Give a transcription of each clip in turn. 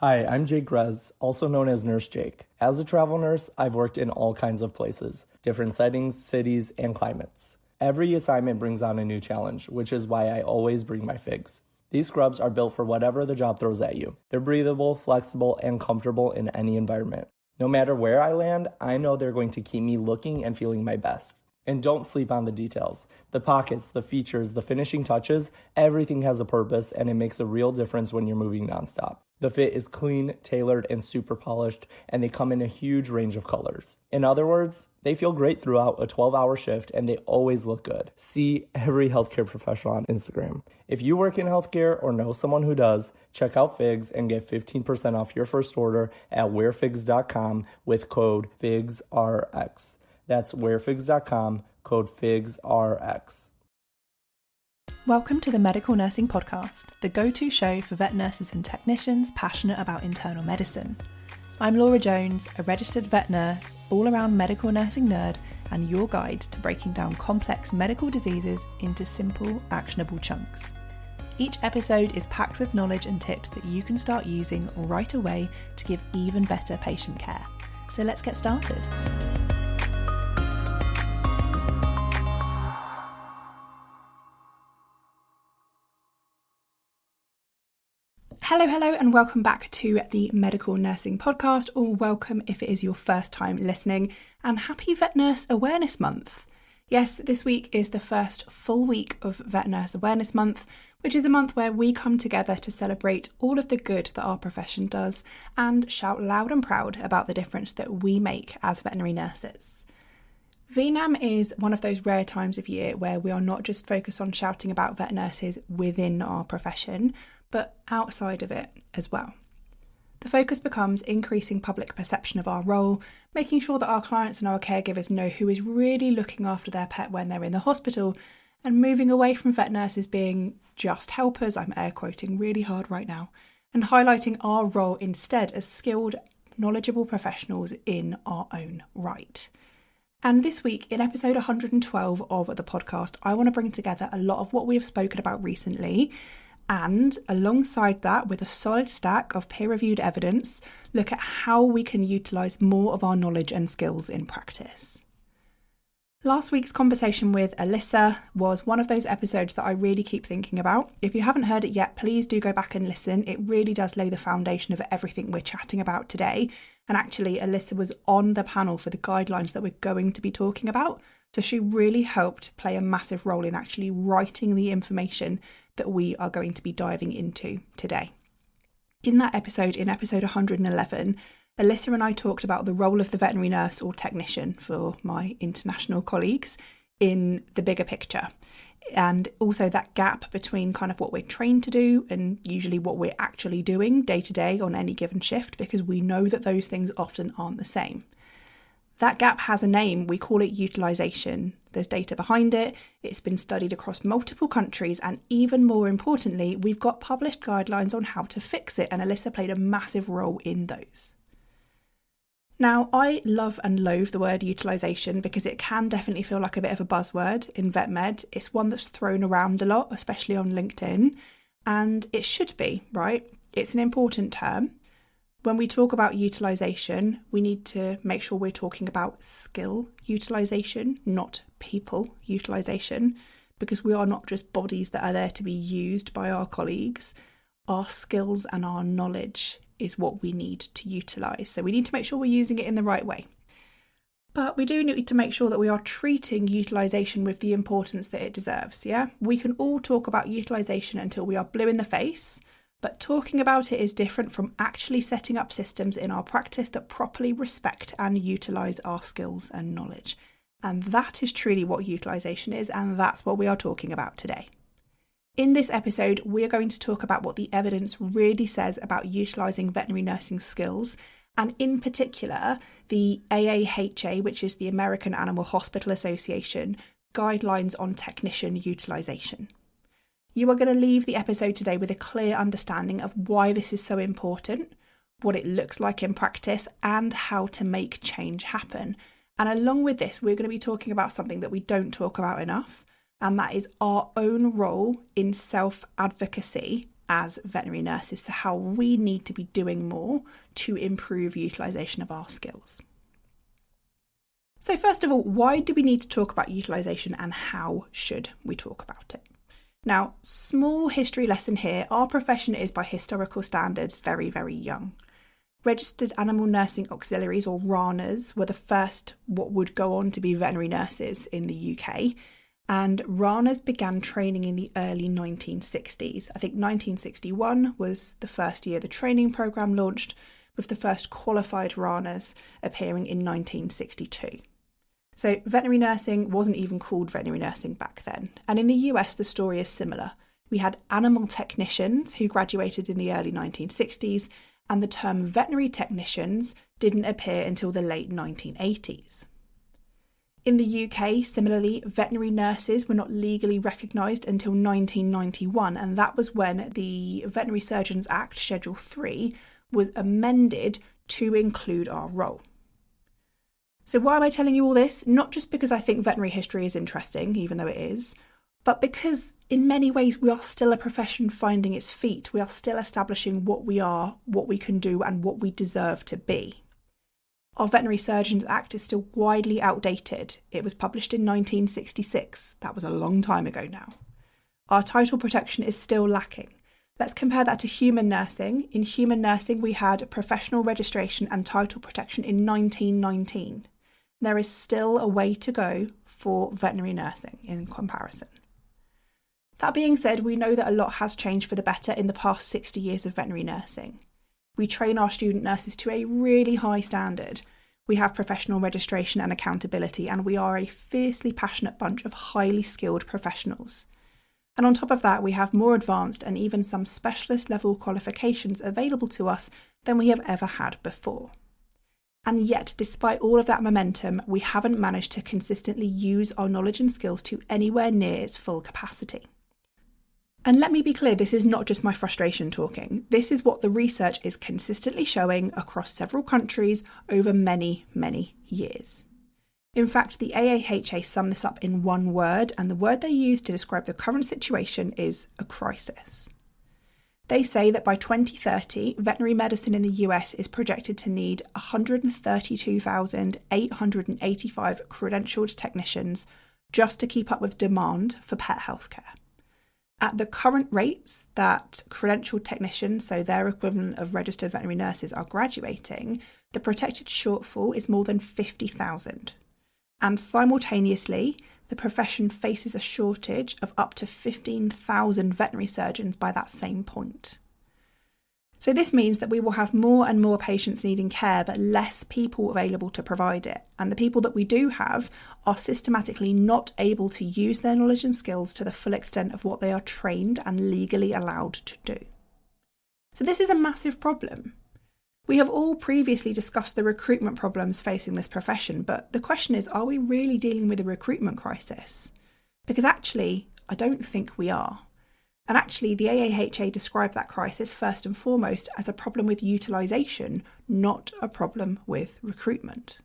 Hi, I'm Jake Grez, also known as Nurse Jake. As a travel nurse, I've worked in all kinds of places, different settings, cities, and climates. Every assignment brings on a new challenge, which is why I always bring my figs. These scrubs are built for whatever the job throws at you. They're breathable, flexible, and comfortable in any environment. No matter where I land, I know they're going to keep me looking and feeling my best. And don't sleep on the details. The pockets, the features, the finishing touches, everything has a purpose, and it makes a real difference when you're moving nonstop. The fit is clean, tailored, and super polished, and they come in a huge range of colors. In other words, they feel great throughout a 12-hour shift, and they always look good. See every healthcare professional on Instagram. If you work in healthcare or know someone who does, check out Figs and get 15% off your first order at wearfigs.com with code FIGSRX. That's wearfigs.com, code FIGSRX. Welcome to the Medical Nursing Podcast, the go-to show for vet nurses and technicians passionate about internal medicine. I'm Laura Jones, a registered vet nurse, all-around medical nursing nerd, and your guide to breaking down complex medical diseases into simple, actionable chunks. Each episode is packed with knowledge and tips that you can start using right away to give even better patient care. So let's get started. Hello, and welcome back to the Medical Nursing Podcast, or welcome if it is your first time listening, and happy Vet Nurse Awareness Month. Yes, this week is the first full week of Vet Nurse Awareness Month, which is a month where we come together to celebrate all of the good that our profession does and shout loud and proud about the difference that we make as veterinary nurses. VNAM is one of those rare times of year where we are not just focused on shouting about vet nurses within our profession, but outside of it as well. The focus becomes increasing public perception of our role, making sure that our clients and our caregivers know who is really looking after their pet when they're in the hospital, and moving away from vet nurses being just helpers, I'm air quoting really hard right now, and highlighting our role instead as skilled, knowledgeable professionals in our own right. And this week, in episode 112 of the podcast, I want to bring together a lot of what we have spoken about recently, and alongside that, with a solid stack of peer-reviewed evidence, look at how we can utilise more of our knowledge and skills in practice. Last week's conversation with Alyssa was one of those episodes that I really keep thinking about. If you haven't heard it yet, please do go back and listen. It really does lay the foundation of everything we're chatting about today. And actually, Alyssa was on the panel for the guidelines that we're going to be talking about. So she really helped play a massive role in actually writing the information that we are going to be diving into today. In that episode, in episode 111, Alyssa and I talked about the role of the veterinary nurse or technician for my international colleagues in the bigger picture, and also that gap between kind of what we're trained to do and usually what we're actually doing day to day on any given shift, because we know that those things often aren't the same. That gap has a name. We call it utilisation. There's data behind it. It's been studied across multiple countries, and even more importantly, we've got published guidelines on how to fix it, and Alyssa played a massive role in those. Now, I love and loathe the word utilisation because it can definitely feel like a bit of a buzzword in vet med. It's one that's thrown around a lot, especially on LinkedIn, and it should be, right? It's an important term. When we talk about utilisation, we need to make sure we're talking about skill utilisation, not people utilisation, because we are not just bodies that are there to be used by our colleagues. Our skills and our knowledge is what we need to utilise. So we need to make sure we're using it in the right way. But we do need to make sure that we are treating utilisation with the importance that it deserves, yeah? We can all talk about utilisation until we are blue in the face, but talking about it is different from actually setting up systems in our practice that properly respect and utilise our skills and knowledge. And that is truly what utilisation is, and that's what we are talking about today. In this episode, we are going to talk about what the evidence really says about utilising veterinary nursing skills, and in particular, the AAHA, which is the American Animal Hospital Association, guidelines on technician utilisation. You are going to leave the episode today with a clear understanding of why this is so important, what it looks like in practice, and how to make change happen. And along with this, we're going to be talking about something that we don't talk about enough, and that is our own role in self-advocacy as veterinary nurses to how we need to be doing more to improve utilisation of our skills. So first of all, why do we need to talk about utilisation and how should we talk about it? Now, small history lesson here, our profession is by historical standards very, very young. Registered Animal Nursing Auxiliaries, or RANAs, were the first what would go on to be veterinary nurses in the UK. And RANAs began training in the early 1960s. I think 1961 was the first year the training programme launched, with the first qualified RANAs appearing in 1962. So veterinary nursing wasn't even called veterinary nursing back then. And in the US, the story is similar. We had animal technicians who graduated in the early 1960s, and the term veterinary technicians didn't appear until the late 1980s. In the UK, similarly, veterinary nurses were not legally recognised until 1991, and that was when the Veterinary Surgeons Act, Schedule 3, was amended to include our role. So why am I telling you all this? Not just because I think veterinary history is interesting, even though it is, but because in many ways we are still a profession finding its feet. We are still establishing what we are, what we can do, and what we deserve to be. Our Veterinary Surgeons Act is still widely outdated. It was published in 1966. That was a long time ago now. Our title protection is still lacking. Let's compare that to human nursing. In human nursing, we had professional registration and title protection in 1919. There is still a way to go for veterinary nursing in comparison. That being said, we know that a lot has changed for the better in the past 60 years of veterinary nursing. We train our student nurses to a really high standard. We have professional registration and accountability, and we are a fiercely passionate bunch of highly skilled professionals. And on top of that, we have more advanced and even some specialist level qualifications available to us than we have ever had before. And yet, despite all of that momentum, we haven't managed to consistently use our knowledge and skills to anywhere near its full capacity. And let me be clear, this is not just my frustration talking. This is what the research is consistently showing across several countries over many, many years. In fact, the AAHA sum this up in one word, and the word they use to describe the current situation is a crisis. They say that by 2030, veterinary medicine in the US is projected to need 132,885 credentialled technicians just to keep up with demand for pet healthcare. At the current rates that credentialed technicians, so their equivalent of registered veterinary nurses, are graduating, the projected shortfall is more than 50,000. And simultaneously, the profession faces a shortage of up to 15,000 veterinary surgeons by that same point. So this means that we will have more and more patients needing care, but less people available to provide it. And the people that we do have are systematically not able to use their knowledge and skills to the full extent of what they are trained and legally allowed to do. So this is a massive problem. We have all previously discussed the recruitment problems facing this profession, but the question is, are we really dealing with a recruitment crisis? Because actually, I don't think we are. And actually, the AAHA described that crisis first and foremost as a problem with utilisation, not a problem with recruitment.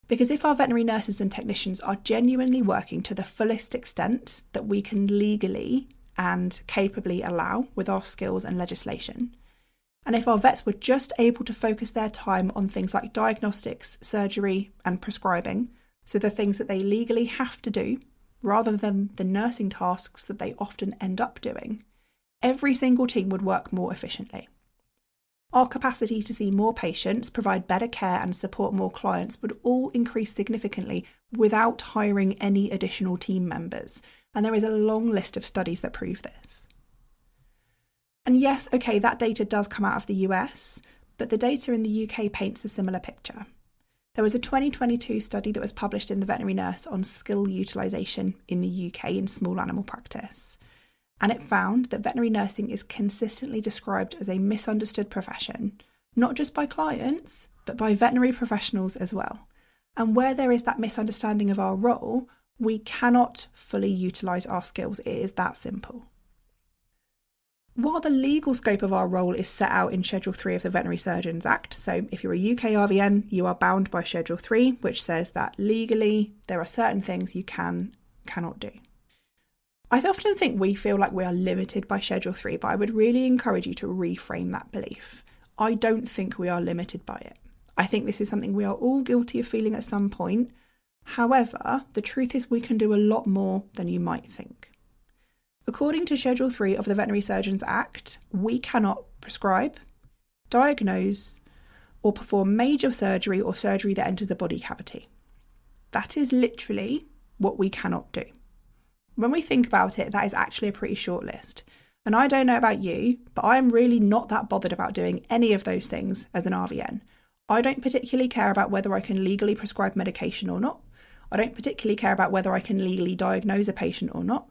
Because if our veterinary nurses and technicians are genuinely working to the fullest extent that we can legally and capably allow with our skills and legislation, and if our vets were just able to focus their time on things like diagnostics, surgery, and prescribing, so the things that they legally have to do, rather than the nursing tasks that they often end up doing, every single team would work more efficiently. Our capacity to see more patients, provide better care, and support more clients would all increase significantly without hiring any additional team members. And there is a long list of studies that prove this. And yes, okay, that data does come out of the US, but the data in the UK paints a similar picture. There was a 2022 study that was published in the Veterinary Nurse on skill utilisation in the UK in small animal practice. And it found that veterinary nursing is consistently described as a misunderstood profession, not just by clients, but by veterinary professionals as well. And where there is that misunderstanding of our role, we cannot fully utilise our skills. It is that simple. While the legal scope of our role is set out in Schedule 3 of the Veterinary Surgeons Act, so if you're a UK RVN, you are bound by Schedule 3, which says that legally there are certain things you cannot do. I often think we feel like we are limited by Schedule 3, but I would really encourage you to reframe that belief. I don't think we are limited by it. I think this is something we are all guilty of feeling at some point. However, the truth is we can do a lot more than you might think. According to Schedule 3 of the Veterinary Surgeons Act, we cannot prescribe, diagnose, or perform major surgery or surgery that enters the body cavity. That is literally what we cannot do. When we think about it, that is actually a pretty short list. And I don't know about you, but I am really not that bothered about doing any of those things as an RVN. I don't particularly care about whether I can legally prescribe medication or not. I don't particularly care about whether I can legally diagnose a patient or not.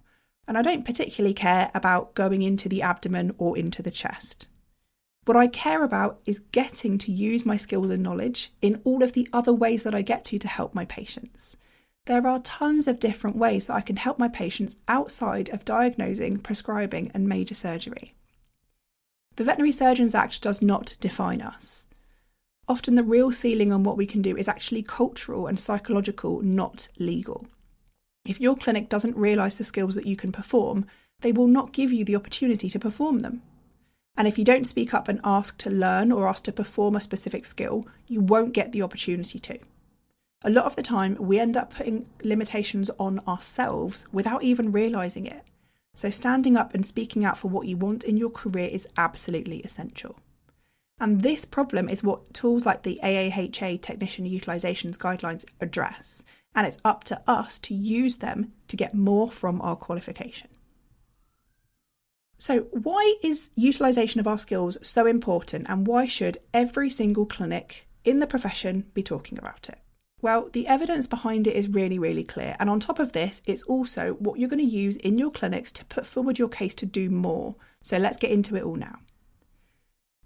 And I don't particularly care about going into the abdomen or into the chest. What I care about is getting to use my skills and knowledge in all of the other ways that I get to help my patients. There are tons of different ways that I can help my patients outside of diagnosing, prescribing, and major surgery. The Veterinary Surgeons Act does not define us. Often the real ceiling on what we can do is actually cultural and psychological, not legal. If your clinic doesn't realise the skills that you can perform, they will not give you the opportunity to perform them. And if you don't speak up and ask to learn or ask to perform a specific skill, you won't get the opportunity to. A lot of the time, we end up putting limitations on ourselves without even realising it. So standing up and speaking out for what you want in your career is absolutely essential. And this problem is what tools like the AAHA Technician Utilisations Guidelines address. And it's up to us to use them to get more from our qualification. So why is utilisation of our skills so important, and why should every single clinic in the profession be talking about it? Well, the evidence behind it is really, really clear. And on top of this, it's also what you're going to use in your clinics to put forward your case to do more. So let's get into it all now.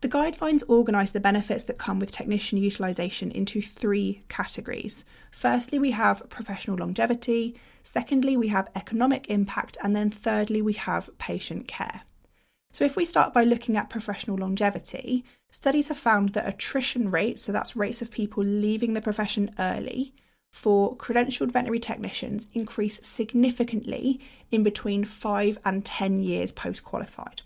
The guidelines organise the benefits that come with technician utilisation into 3 categories. Firstly, we have professional longevity. Secondly, we have economic impact. And then thirdly, we have patient care. So if we start by looking at professional longevity, studies have found that attrition rates, so that's rates of people leaving the profession early, for credentialled veterinary technicians increase significantly in between 5 and 10 years post-qualified.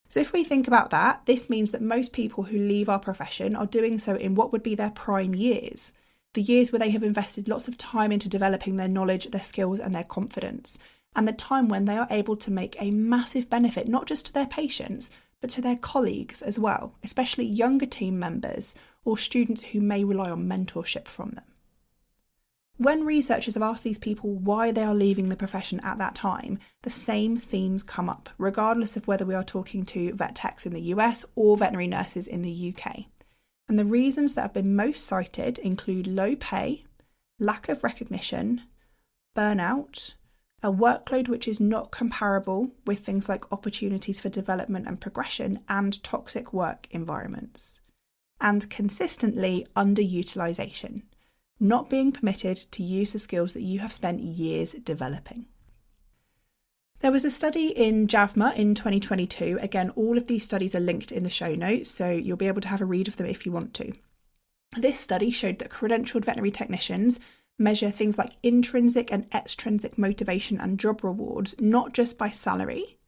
So if we think about that, this means that most people who leave our profession are doing so in what would be their prime years, the years where they have invested lots of time into developing their knowledge, their skills and their confidence, and the time when they are able to make a massive benefit, not just to their patients, but to their colleagues as well, especially younger team members or students who may rely on mentorship from them. When researchers have asked these people why they are leaving the profession at that time, the same themes come up, regardless of whether we are talking to vet techs in the US or veterinary nurses in the UK. And the reasons that have been most cited include low pay, lack of recognition, burnout, a workload which is not comparable with things like opportunities for development and progression, and toxic work environments. And consistently underutilisation, not being permitted to use the skills that you have spent years developing. There was a study in JAVMA in 2022. Again, all of these studies are linked in the show notes, so you'll be able to have a read of them if you want to. This study showed that credentialled veterinary technicians measure things like intrinsic and extrinsic motivation and job rewards, not just by salary,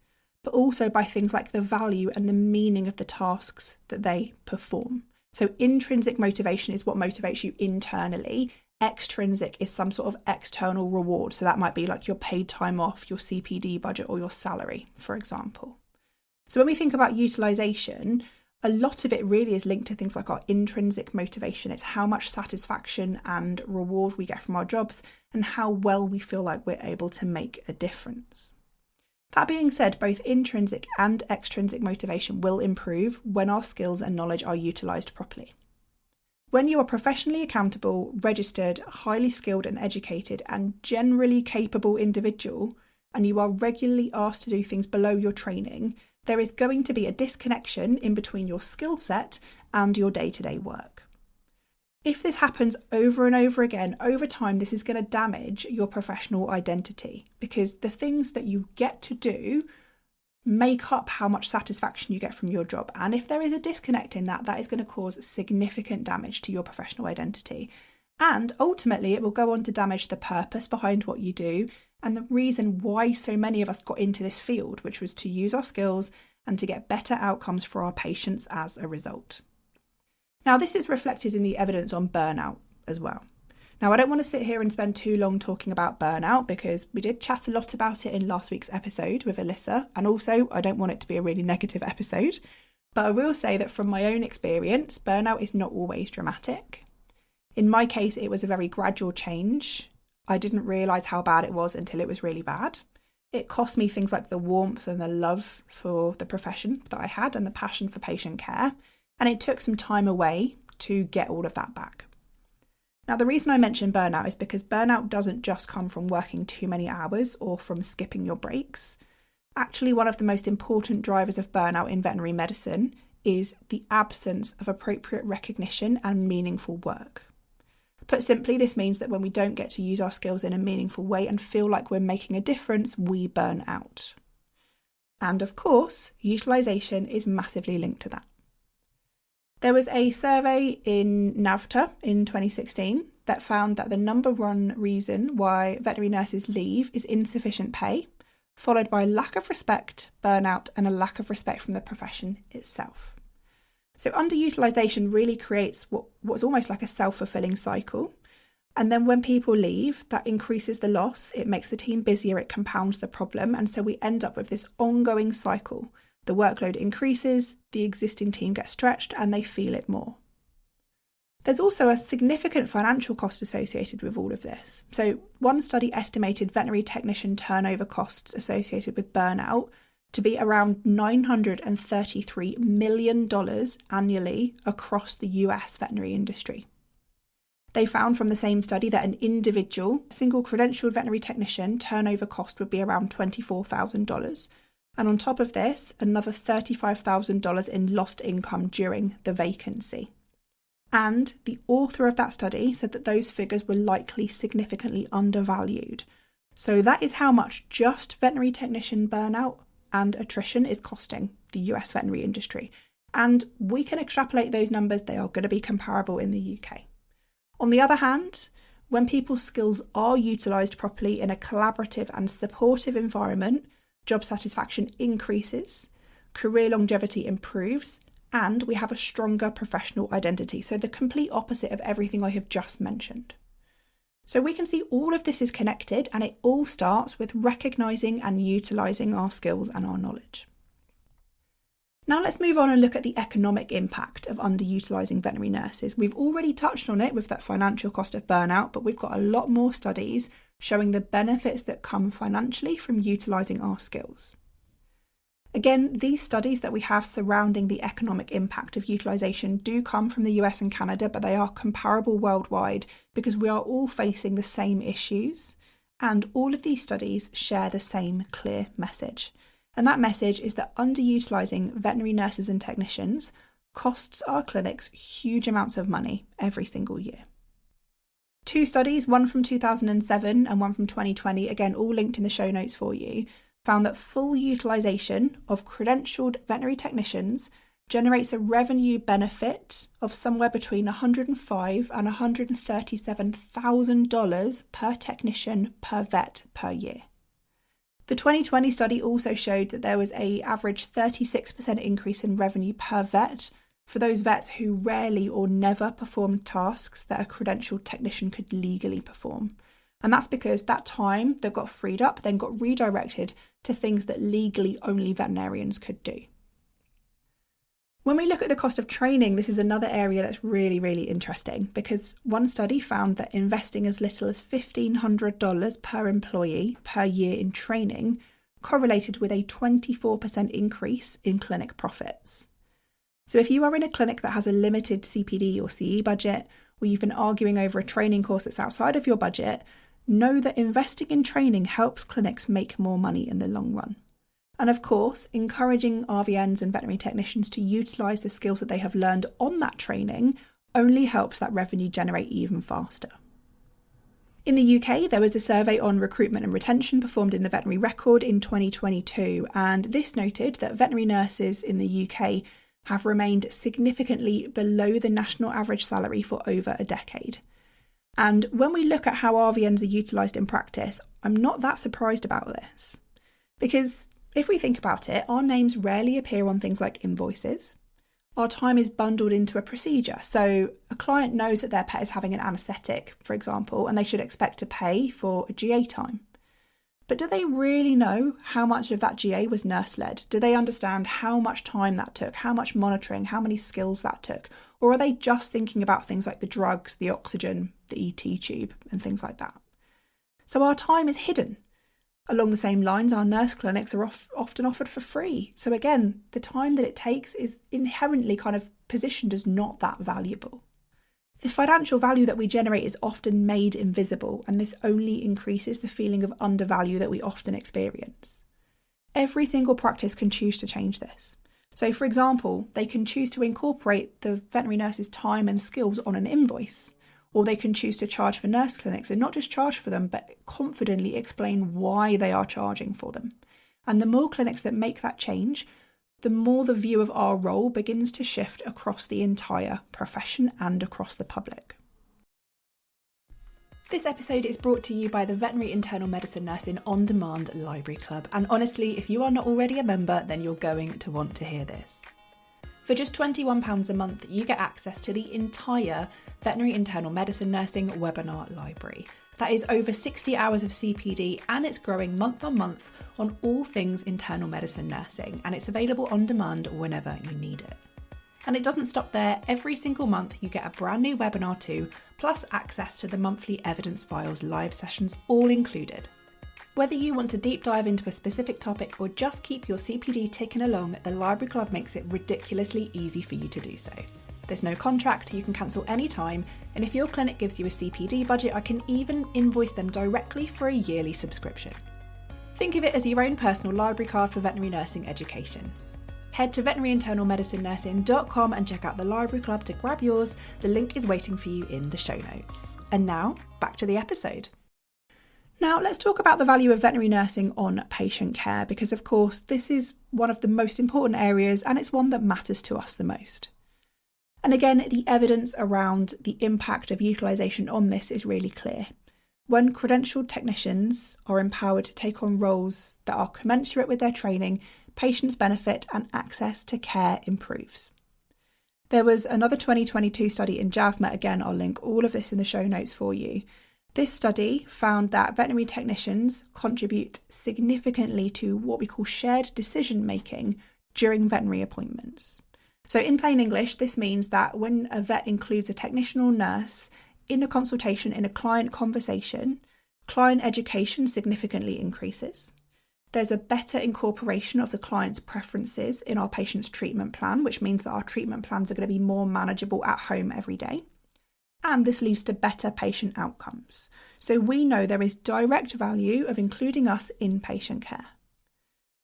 but also by things like the value and the meaning of the tasks that they perform. So intrinsic motivation is what motivates you internally. Extrinsic is some sort of external reward. So that might be like your paid time off, your CPD budget, or your salary, for example. So when we think about utilisation, a lot of it really is linked to things like our intrinsic motivation. It's how much satisfaction and reward we get from our jobs and how well we feel like we're able to make a difference. That being said, both intrinsic and extrinsic motivation will improve when our skills and knowledge are utilised properly. When you are professionally accountable, registered, highly skilled and educated and generally capable individual, and you are regularly asked to do things below your training, there is going to be a disconnection in between your skill set and your day-to-day work. If this happens over and over again, over time, this is going to damage your professional identity, because the things that you get to do make up how much satisfaction you get from your job. And if there is a disconnect in that, that is going to cause significant damage to your professional identity. And ultimately, it will go on to damage the purpose behind what you do and the reason why so many of us got into this field, which was to use our skills and to get better outcomes for our patients as a result. Now, this is reflected in the evidence on burnout as well. Now, I don't want to sit here and spend too long talking about burnout because we did chat a lot about it in last week's episode with Alyssa, and also I don't want it to be a really negative episode. But I will say that from my own experience, burnout is not always dramatic. In my case, it was a very gradual change. I didn't realise how bad it was until it was really bad. It cost me things like the warmth and the love for the profession that I had and the passion for patient care, and it took some time away to get all of that back. Now, the reason I mention burnout is because burnout doesn't just come from working too many hours or from skipping your breaks. Actually, one of the most important drivers of burnout in veterinary medicine is the absence of appropriate recognition and meaningful work. Put simply, this means that when we don't get to use our skills in a meaningful way and feel like we're making a difference, we burn out. And of course, utilisation is massively linked to that. There was a survey in NAVTA in 2016 that found that the number one reason why veterinary nurses leave is insufficient pay, followed by lack of respect, burnout, and a lack of respect from the profession itself. So underutilisation really creates what's almost like a self-fulfilling cycle. And then when people leave, that increases the loss, it makes the team busier, it compounds the problem, and so we end up with this ongoing cycle. The workload increases, the existing team gets stretched, and they feel it more. There's also a significant financial cost associated with all of this. So one study estimated veterinary technician turnover costs associated with burnout to be around $933 million annually across the US veterinary industry. They found from the same study that an individual, single credentialled veterinary technician turnover cost would be around $24,000. And on top of this, another $35,000 in lost income during the vacancy. And the author of that study said that those figures were likely significantly undervalued. So that is how much just veterinary technician burnout and attrition is costing the US veterinary industry. And we can extrapolate those numbers, they are going to be comparable in the UK. On the other hand, when people's skills are utilised properly in a collaborative and supportive environment, job satisfaction increases, career longevity improves, and we have a stronger professional identity. So the complete opposite of everything I have just mentioned. So we can see all of this is connected, and it all starts with recognising and utilising our skills and our knowledge. Now let's move on and look at the economic impact of underutilising veterinary nurses. We've already touched on it with that financial cost of burnout, but we've got a lot more studies showing the benefits that come financially from utilising our skills. Again, these studies that we have surrounding the economic impact of utilisation do come from the US and Canada, but they are comparable worldwide because we are all facing the same issues, and all of these studies share the same clear message. And that message is that underutilising veterinary nurses and technicians costs our clinics huge amounts of money every single year. Two studies, one from 2007 and one from 2020, again all linked in the show notes for you, found that full utilisation of credentialled veterinary technicians generates a revenue benefit of somewhere between $105,000 and $137,000 per technician per vet per year. The 2020 study also showed that there was an average 36% increase in revenue per vet for those vets who rarely or never performed tasks that a credentialed technician could legally perform. And that's because that time that got freed up then got redirected to things that legally only veterinarians could do. When we look at the cost of training, this is another area that's really, really interesting because one study found that investing as little as $1,500 per employee per year in training correlated with a 24% increase in clinic profits. So if you are in a clinic that has a limited CPD or CE budget, or you've been arguing over a training course that's outside of your budget, know that investing in training helps clinics make more money in the long run. And of course, encouraging RVNs and veterinary technicians to utilise the skills that they have learned on that training only helps that revenue generate even faster. In the UK, there was a survey on recruitment and retention performed in the Veterinary Record in 2022, and this noted that veterinary nurses in the UK have remained significantly below the national average salary for over a decade. And when we look at how RVNs are utilised in practice, I'm not that surprised about this. Because if we think about it, our names rarely appear on things like invoices. Our time is bundled into a procedure. So a client knows that their pet is having an anaesthetic, for example, and they should expect to pay for a GA time. But do they really know how much of that GA was nurse-led? Do they understand how much time that took, how much monitoring, how many skills that took? Or are they just thinking about things like the drugs, the oxygen, the ET tube, and things like that? So our time is hidden. Along the same lines, our nurse clinics are often offered for free. So again, the time that it takes is inherently kind of positioned as not that valuable. The financial value that we generate is often made invisible, and this only increases the feeling of undervalue that we often experience. Every single practice can choose to change this. So for example, they can choose to incorporate the veterinary nurse's time and skills on an invoice, or they can choose to charge for nurse clinics and not just charge for them, but confidently explain why they are charging for them. And the more clinics that make that change, the more the view of our role begins to shift across the entire profession and across the public. This episode is brought to you by the Veterinary Internal Medicine Nursing On Demand Library Club. And honestly, if you are not already a member, then you're going to want to hear this. For just £21 a month, you get access to the entire Veterinary Internal Medicine Nursing webinar library. That is over 60 hours of CPD, and it's growing month on month on all things internal medicine nursing, and it's available on demand whenever you need it. And it doesn't stop there. Every single month you get a brand new webinar too, plus access to the monthly evidence files live sessions all included. Whether you want to deep dive into a specific topic or just keep your CPD ticking along, the Library Club makes it ridiculously easy for you to do so. There's no contract, you can cancel any time, and if your clinic gives you a CPD budget, I can even invoice them directly for a yearly subscription. Think of it as your own personal library card for veterinary nursing education. Head to veterinaryinternalmedicinenursing.com and check out the Library Club to grab yours. The link is waiting for you in the show notes. And now, back to the episode. Now, let's talk about the value of veterinary nursing on patient care, because of course, this is one of the most important areas and it's one that matters to us the most. And again, the evidence around the impact of utilisation on this is really clear. When credentialled technicians are empowered to take on roles that are commensurate with their training, patients benefit and access to care improves. There was another 2022 study in JAVMA, again I'll link all of this in the show notes for you. This study found that veterinary technicians contribute significantly to what we call shared decision making during veterinary appointments. So in plain English, this means that when a vet includes a technician or nurse in a consultation, in a client conversation, client education significantly increases. There's a better incorporation of the client's preferences in our patient's treatment plan, which means that our treatment plans are going to be more manageable at home every day. And this leads to better patient outcomes. So we know there is direct value of including us in patient care.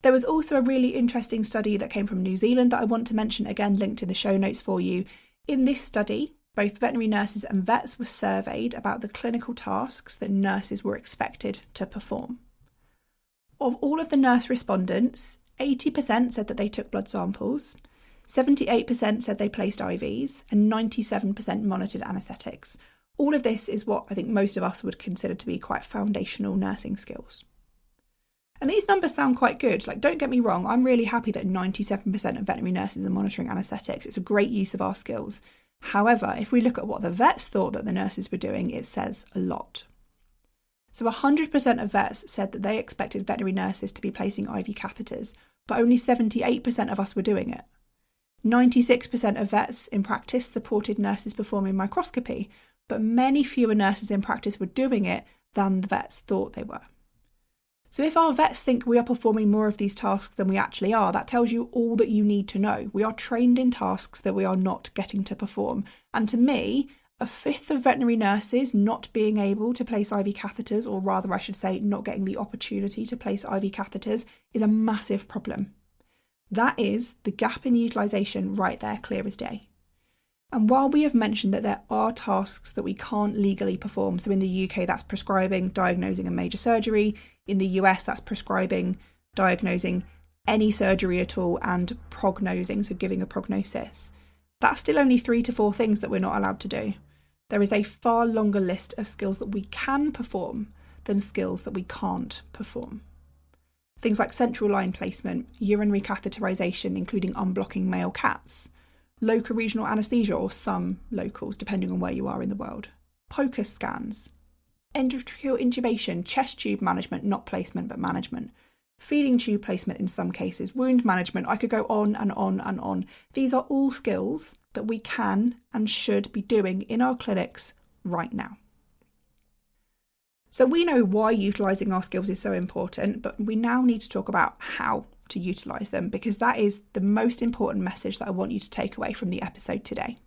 There was also a really interesting study that came from New Zealand that I want to mention, again linked in the show notes for you. In this study, both veterinary nurses and vets were surveyed about the clinical tasks that nurses were expected to perform. Of all of the nurse respondents, 80% said that they took blood samples, 78% said they placed IVs, and 97% monitored anaesthetics. All of this is what I think most of us would consider to be quite foundational nursing skills. And these numbers sound quite good. Like, don't get me wrong, I'm really happy that 97% of veterinary nurses are monitoring anaesthetics. It's a great use of our skills. However, if we look at what the vets thought that the nurses were doing, it says a lot. So 100% of vets said that they expected veterinary nurses to be placing IV catheters, but only 78% of us were doing it. 96% of vets in practice supported nurses performing microscopy, but many fewer nurses in practice were doing it than the vets thought they were. So if our vets think we are performing more of these tasks than we actually are, that tells you all that you need to know. We are trained in tasks that we are not getting to perform. And to me, a fifth of veterinary nurses not being able to place IV catheters, or rather I should say not getting the opportunity to place IV catheters, is a massive problem. That is the gap in utilisation right there, clear as day. And while we have mentioned that there are tasks that we can't legally perform, so in the UK that's prescribing, diagnosing a major surgery, in the US that's prescribing, diagnosing any surgery at all and prognosing, so giving a prognosis, that's still only 3 to 4 things that we're not allowed to do. there is a far longer list of skills that we can perform than skills that we can't perform. Things like central line placement, urinary catheterisation, including unblocking male cats, local regional anaesthesia or some locals, depending on where you are in the world, POCUS scans, endotracheal intubation, chest tube management, not placement but management, feeding tube placement in some cases, wound management. I could go on and on and on. These are all skills that we can and should be doing in our clinics right now. So we know why utilising our skills is so important, but we now need to talk about how to utilise them, because that is the most important message that I want you to take away from the episode today.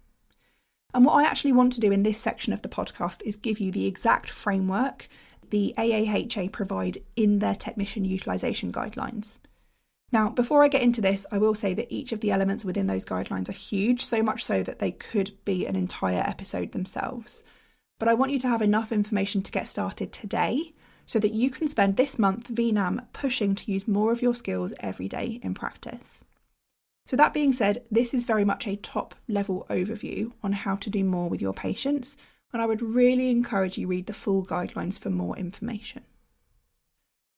And what I actually want to do in this section of the podcast is give you the exact framework the AAHA provide in their technician utilisation guidelines. Now, before I get into this, I will say that each of the elements within those guidelines are huge, so much so that they could be an entire episode themselves. But I want you to have enough information to get started today so that you can spend this month VNAM pushing to use more of your skills every day in practice. So that being said, this is very much a top level overview on how to do more with your patients, and I would really encourage you read the full guidelines for more information.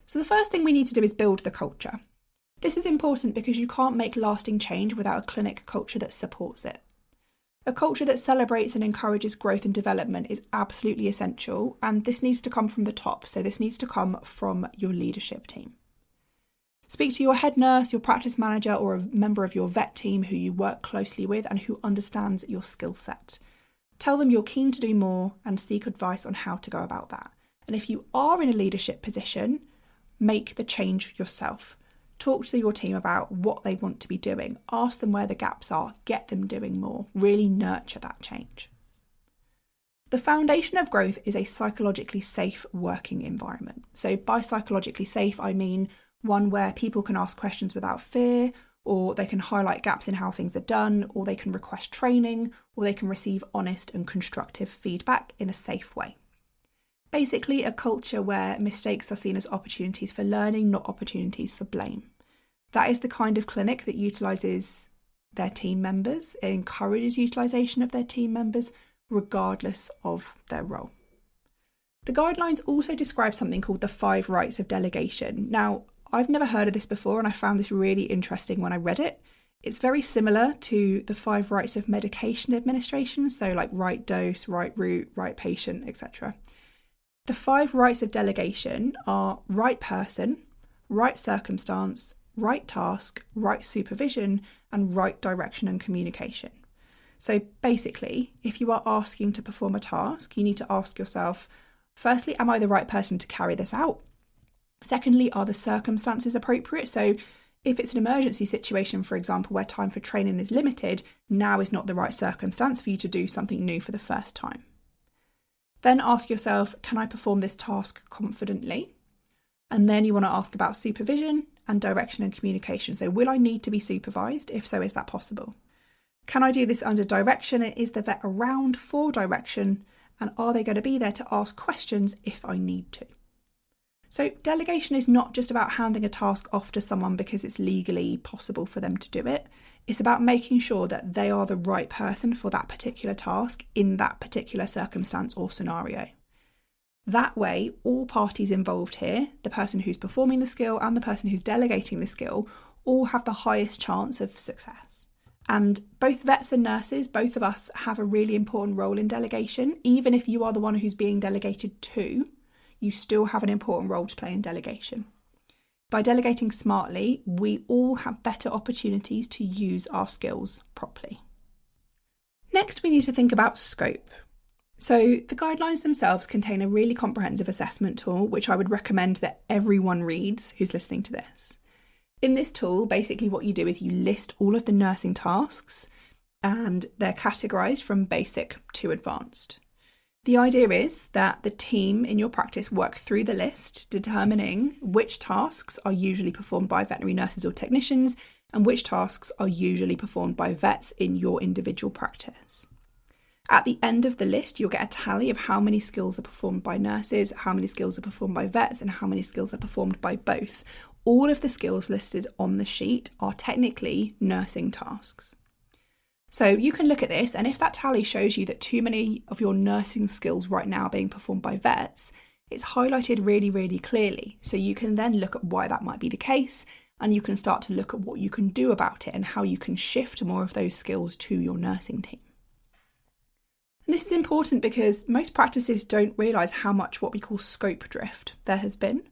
So the first thing we need to do is build the culture. This is important because you can't make lasting change without a clinic culture that supports it. A culture that celebrates and encourages growth and development is absolutely essential, and this needs to come from the top, so this needs to come from your leadership team. Speak to your head nurse, your practice manager, or a member of your vet team who you work closely with and who understands your skill set. Tell them you're keen to do more and seek advice on how to go about that. And if you are in a leadership position, make the change yourself. Talk to your team about what they want to be doing. Ask them where the gaps are. Get them doing more. Really nurture that change. The foundation of growth is a psychologically safe working environment. So by psychologically safe, I mean one where people can ask questions without fear, or they can highlight gaps in how things are done, or they can request training, or they can receive honest and constructive feedback in a safe way. Basically, a culture where mistakes are seen as opportunities for learning, not opportunities for blame. That is the kind of clinic that utilises their team members. It encourages utilisation of their team members, regardless of their role. The guidelines also describe something called the 5 rights of delegation. Now, I've never heard of this before, and I found this really interesting when I read it. It's very similar to the 5 rights of medication administration, so like right dose, right route, right patient, etc. The 5 rights of delegation are right person, right circumstance, right task, right supervision, and right direction and communication. So basically, if you are asking to perform a task, you need to ask yourself, firstly, am I the right person to carry this out? Secondly, are the circumstances appropriate? So if it's an emergency situation, for example, where time for training is limited, now is not the right circumstance for you to do something new for the first time. Then ask yourself, can I perform this task confidently? And then you want to ask about supervision and direction and communication. So will I need to be supervised? If so, is that possible? Can I do this under direction? And is the vet around for direction? And are they going to be there to ask questions if I need to? So delegation is not just about handing a task off to someone because it's legally possible for them to do it. It's about making sure that they are the right person for that particular task in that particular circumstance or scenario. That way, all parties involved here, the person who's performing the skill and the person who's delegating the skill, all have the highest chance of success. And both vets and nurses, both of us, have a really important role in delegation. Even if you are the one who's being delegated to, you still have an important role to play in delegation. By delegating smartly, we all have better opportunities to use our skills properly. Next, we need to think about scope. So the guidelines themselves contain a really comprehensive assessment tool, which I would recommend that everyone reads who's listening to this. In this tool, basically what you do is you list all of the nursing tasks, and they're categorised from basic to advanced. The idea is that the team in your practice work through the list, determining which tasks are usually performed by veterinary nurses or technicians and which tasks are usually performed by vets in your individual practice. At the end of the list, you'll get a tally of how many skills are performed by nurses, how many skills are performed by vets, and how many skills are performed by both. All of the skills listed on the sheet are technically nursing tasks. So you can look at this, and if that tally shows you that too many of your nursing skills right now are being performed by vets, it's highlighted really, really clearly. So you can then look at why that might be the case, and you can start to look at what you can do about it and how you can shift more of those skills to your nursing team. And this is important because most practices don't realise how much what we call scope drift there has been.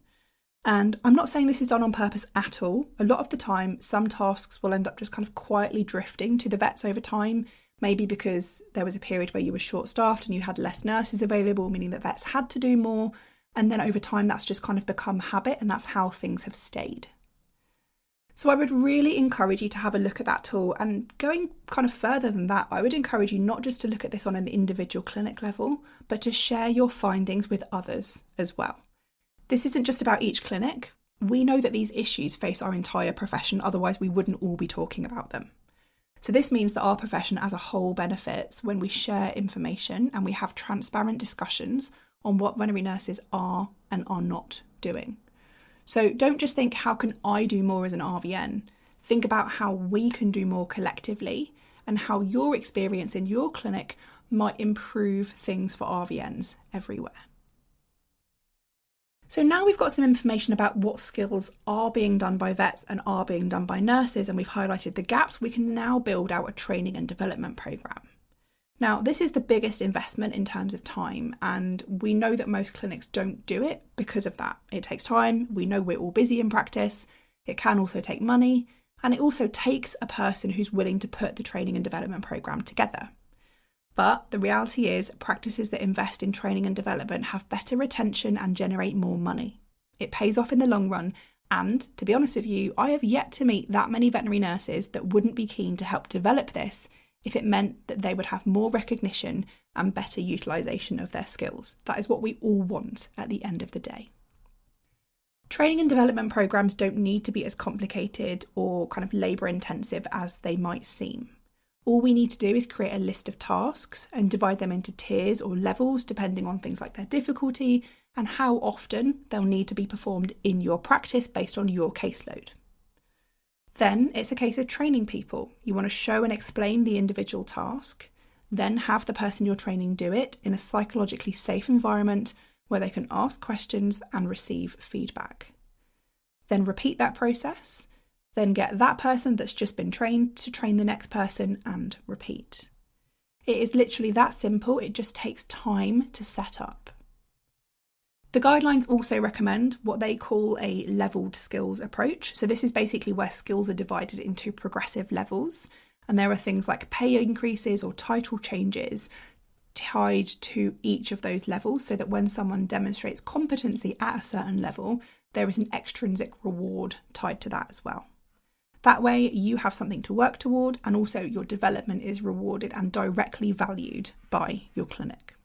And I'm not saying this is done on purpose at all. A lot of the time, some tasks will end up just kind of quietly drifting to the vets over time, maybe because there was a period where you were short-staffed and you had less nurses available, meaning that vets had to do more. And then over time, that's just kind of become habit, and that's how things have stayed. So I would really encourage you to have a look at that tool, and going kind of further than that, I would encourage you not just to look at this on an individual clinic level, but to share your findings with others as well. This isn't just about each clinic. We know that these issues face our entire profession, otherwise we wouldn't all be talking about them. So this means that our profession as a whole benefits when we share information and we have transparent discussions on what veterinary nurses are and are not doing. So don't just think, how can I do more as an RVN? Think about how we can do more collectively and how your experience in your clinic might improve things for RVNs everywhere. So now we've got some information about what skills are being done by vets and are being done by nurses, and we've highlighted the gaps. We can now build out a training and development programme. Now, this is the biggest investment in terms of time, and we know that most clinics don't do it because of that. It takes time. We know we're all busy in practice. It can also take money, and it also takes a person who's willing to put the training and development programme together. But the reality is, practices that invest in training and development have better retention and generate more money. It pays off in the long run, and to be honest with you, I have yet to meet that many veterinary nurses that wouldn't be keen to help develop this if it meant that they would have more recognition and better utilisation of their skills. That is what we all want at the end of the day. Training and development programmes don't need to be as complicated or kind of labour intensive as they might seem. All we need to do is create a list of tasks and divide them into tiers or levels depending on things like their difficulty and how often they'll need to be performed in your practice based on your caseload. Then it's a case of training people. You want to show and explain the individual task, then have the person you're training do it in a psychologically safe environment where they can ask questions and receive feedback. Then repeat that process. Then get that person that's just been trained to train the next person and repeat. It is literally that simple. It just takes time to set up. The guidelines also recommend what they call a levelled skills approach. So this is basically where skills are divided into progressive levels. And there are things like pay increases or title changes tied to each of those levels, so that when someone demonstrates competency at a certain level, there is an extrinsic reward tied to that as well. That way you have something to work toward, and also your development is rewarded and directly valued by your clinic.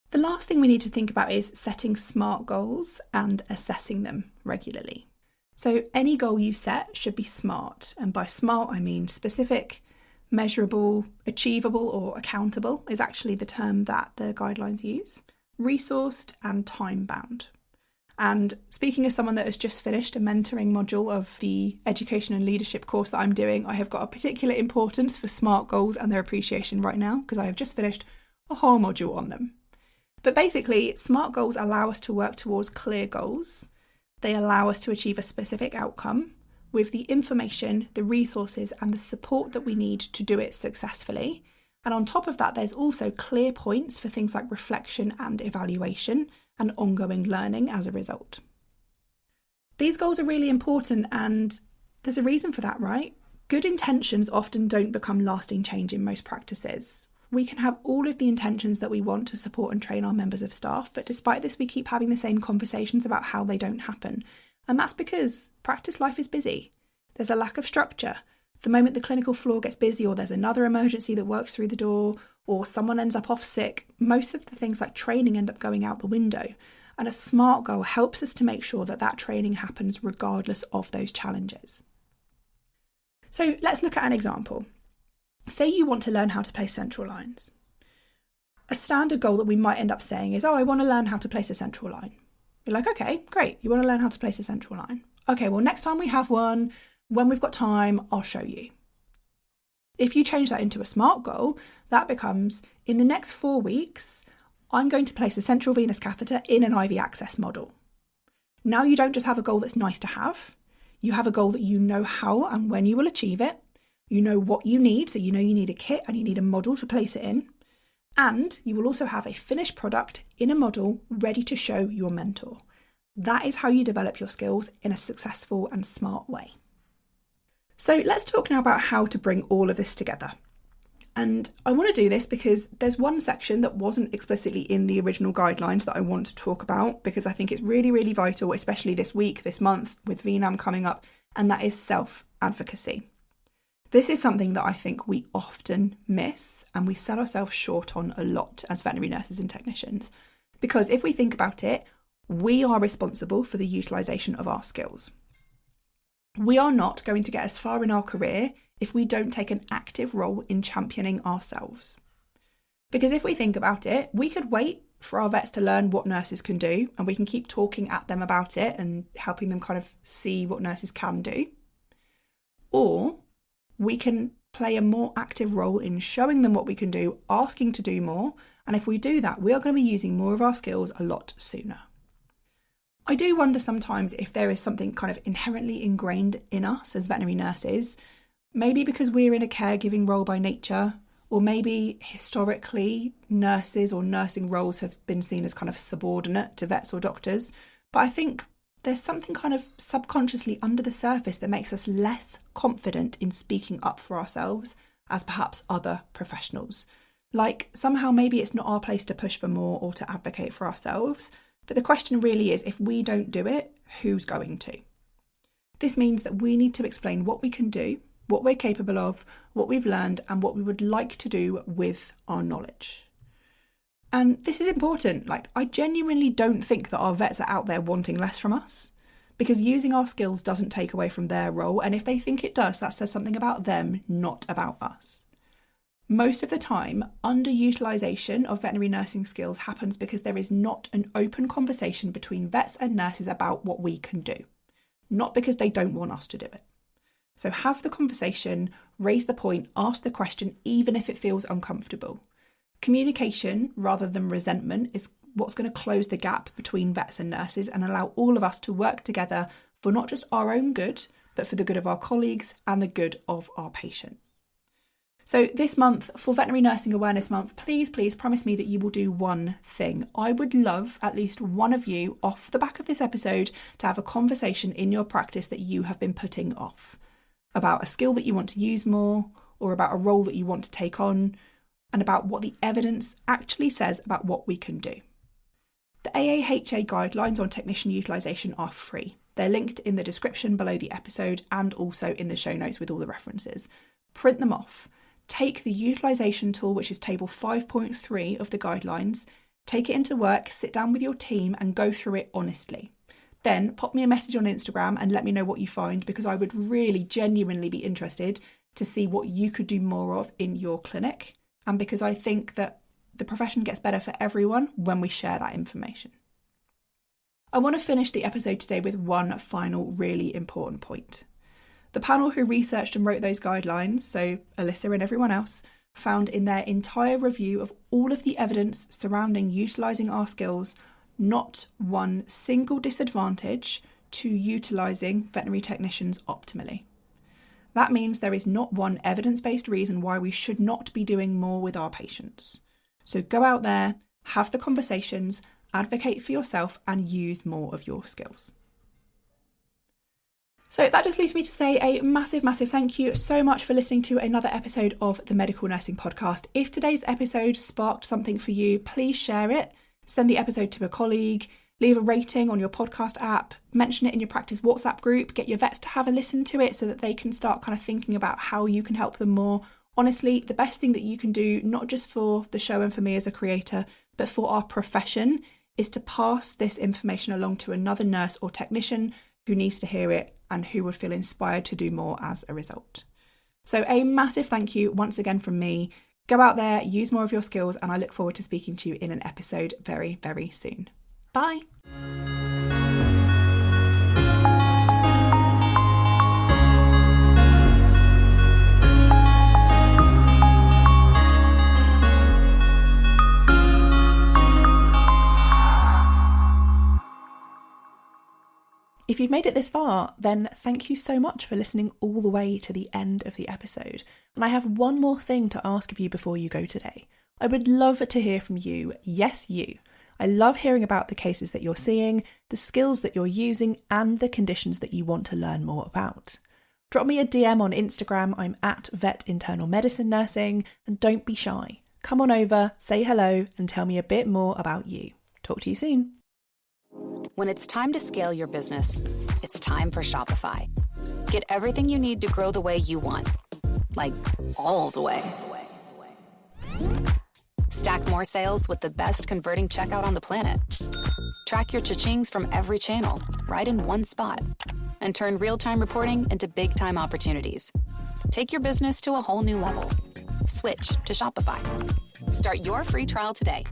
The last thing we need to think about is setting SMART goals and assessing them regularly. So any goal you set should be SMART, and by SMART I mean specific, measurable, achievable or accountable is actually the term that the guidelines use, resourced and time-bound. And speaking as someone that has just finished a mentoring module of the education and leadership course that I'm doing, I have got a particular importance for SMART goals and their appreciation right now, because I have just finished a whole module on them. But basically, SMART goals allow us to work towards clear goals. They allow us to achieve a specific outcome with the information, the resources and the support that we need to do it successfully. And on top of that, there's also clear points for things like reflection and evaluation and ongoing learning as a result. These goals are really important, and there's a reason for that, right? Good intentions often don't become lasting change in most practices. We can have all of the intentions that we want to support and train our members of staff, but despite this, we keep having the same conversations about how they don't happen. And that's because practice life is busy. There's a lack of structure. The moment the clinical floor gets busy, or there's another emergency that works through the door, or someone ends up off sick, most of the things like training end up going out the window. And a SMART goal helps us to make sure that that training happens regardless of those challenges. So let's look at an example. Say you want to learn how to place central lines. A standard goal that we might end up saying is, I want to learn how to place a central line. You're like, okay, great. You want to learn how to place a central line. Okay, well, next time we have one, when we've got time, I'll show you. If you change that into a SMART goal, that becomes, in the next 4 weeks, I'm going to place a central venous catheter in an IV access model. Now you don't just have a goal that's nice to have, you have a goal that you know how and when you will achieve it, you know what you need, so you know you need a kit and you need a model to place it in, and you will also have a finished product in a model ready to show your mentor. That is how you develop your skills in a successful and smart way. So let's talk now about how to bring all of this together. And I want to do this because there's one section that wasn't explicitly in the original guidelines that I want to talk about, because I think it's really, really vital, especially this week, this month, with VNAM coming up, and that is self-advocacy. This is something that I think we often miss and we sell ourselves short on a lot as veterinary nurses and technicians. Because if we think about it, we are responsible for the utilisation of our skills. We are not going to get as far in our career if we don't take an active role in championing ourselves. Because if we think about it, we could wait for our vets to learn what nurses can do, and we can keep talking at them about it and helping them kind of see what nurses can do. Or we can play a more active role in showing them what we can do, asking to do more, and if we do that, we are going to be using more of our skills a lot sooner. I do wonder sometimes if there is something kind of inherently ingrained in us as veterinary nurses, maybe because we're in a caregiving role by nature, or maybe historically nurses or nursing roles have been seen as kind of subordinate to vets or doctors. But I think there's something kind of subconsciously under the surface that makes us less confident in speaking up for ourselves as perhaps other professionals. Like somehow maybe it's not our place to push for more or to advocate for ourselves. But the question really is, if we don't do it, who's going to? This means that we need to explain what we can do, what we're capable of, what we've learned, and what we would like to do with our knowledge. And this is important. I genuinely don't think that our vets are out there wanting less from us, because using our skills doesn't take away from their role. And if they think it does, that says something about them, not about us. Most of the time, underutilisation of veterinary nursing skills happens because there is not an open conversation between vets and nurses about what we can do, not because they don't want us to do it. So have the conversation, raise the point, ask the question, even if it feels uncomfortable. Communication, rather than resentment, is what's going to close the gap between vets and nurses and allow all of us to work together for not just our own good, but for the good of our colleagues and the good of our patient. So this month, for Veterinary Nursing Awareness Month, please promise me that you will do one thing. I would love at least one of you, off the back of this episode, to have a conversation in your practice that you have been putting off, about a skill that you want to use more, or about a role that you want to take on, and about what the evidence actually says about what we can do. The AAHA guidelines on technician utilisation are free. They're linked in the description below the episode and also in the show notes with all the references. Print them off. Take the utilisation tool, which is table 5.3 of the guidelines, take it into work, sit down with your team and go through it honestly. Then pop me a message on Instagram and let me know what you find, because I would really genuinely be interested to see what you could do more of in your clinic, and because I think that the profession gets better for everyone when we share that information. I want to finish the episode today with one final really important point. The panel who researched and wrote those guidelines, so Alyssa and everyone else, found in their entire review of all of the evidence surrounding utilising our skills, not one single disadvantage to utilising veterinary technicians optimally. That means there is not one evidence-based reason why we should not be doing more with our patients. So go out there, have the conversations, advocate for yourself, and use more of your skills. So that just leaves me to say a massive thank you so much for listening to another episode of the Medical Nursing Podcast. If today's episode sparked something for you, please share it. Send the episode to a colleague, leave a rating on your podcast app, mention it in your practice WhatsApp group, get your vets to have a listen to it so that they can start kind of thinking about how you can help them more. Honestly, the best thing that you can do, not just for the show and for me as a creator, but for our profession, is to pass this information along to another nurse or technician who needs to hear it and who would feel inspired to do more as a result. So a massive thank you once again from me. Go out there, use more of your skills, and I look forward to speaking to you in an episode very, very soon. Bye. If you've made it this far, then thank you so much for listening all the way to the end of the episode. And I have one more thing to ask of you before you go today. I would love to hear from you. Yes, you. I love hearing about the cases that you're seeing, the skills that you're using, and the conditions that you want to learn more about. Drop me a DM on Instagram. I'm at Vet Internal Medicine Nursing, and don't be shy. Come on over, say hello, and tell me a bit more about you. Talk to you soon. When it's time to scale your business, it's time for Shopify. Get everything you need to grow the way you want. Like, all the way. Stack more sales with the best converting checkout on the planet. Track your cha-chings from every channel, right in one spot. And turn real-time reporting into big-time opportunities. Take your business to a whole new level. Switch to Shopify. Start your free trial today